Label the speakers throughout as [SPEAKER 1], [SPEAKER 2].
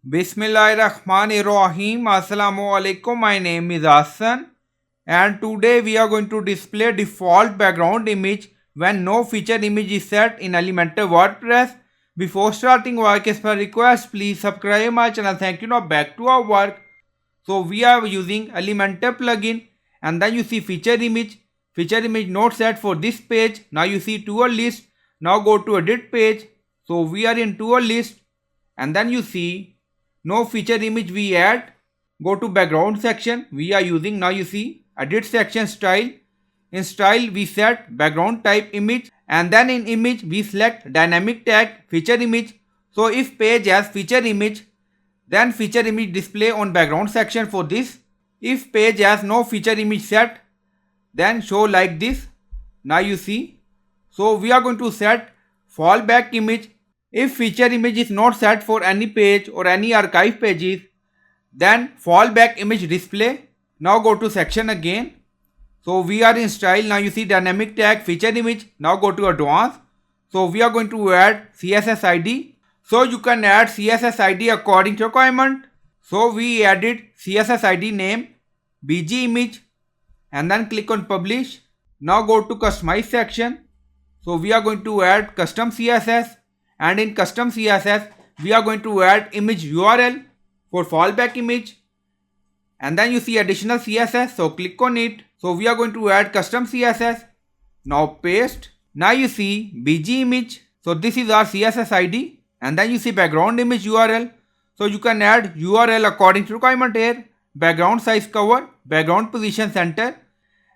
[SPEAKER 1] Bismillahirrahmanirrahim. Assalamu alaikum. My name is Hassan, and today we are going to display default background image when no feature image is set in Elementor WordPress. Before starting work, as per request, please subscribe my channel. Thank you. Now back to our work. So we are using Elementor plugin, and then you see feature image. Feature image not set for this page. Now you see tool list. Now go to edit page. So we are in tool list, and then you see no feature image we add. Go to background section. We are using, now you see, edit section style. In style we set background type image, and then in image we select dynamic tag feature image. So if page has feature image, then feature image display on background section for this. If page has no feature image set, then show like this. Now you see. So we are going to set fallback image. If feature image is not set for any page or any archive pages, then fallback image display. Now go to section again. So we are in style. Now you see dynamic tag feature image. Now go to advanced. So we are going to add CSS ID. So you can add CSS ID according to requirement. So we added CSS ID name BG image, and then click on publish. Now go to customize section. So we are going to add custom CSS, and in custom CSS we are going to add image URL for fallback image, and then you see additional CSS. So click on it. So we are going to add custom CSS. Now paste. Now you see BG image. So this is our CSS ID, and then you see background image URL. So you can add URL according to requirement here. Background size cover, background position center,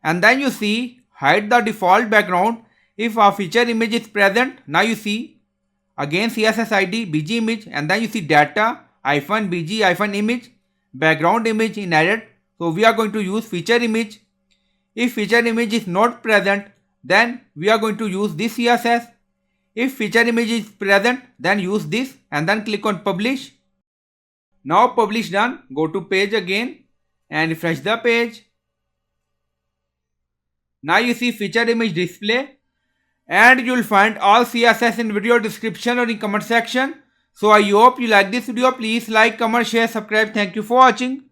[SPEAKER 1] and then you see hide the default background if a feature image is present. Now you see again CSS ID BG image, and then you see data -BG image background image in edit. So we are going to use feature image. If feature image is not present, then we are going to use this CSS. If feature image is present, then use this, and then click on publish. Now publish done. Go to page again and refresh the page. Now you see feature image display, and you will find all CSS in video description or in comment section. So I hope you like this video. Please like, comment, share, subscribe. Thank you for watching.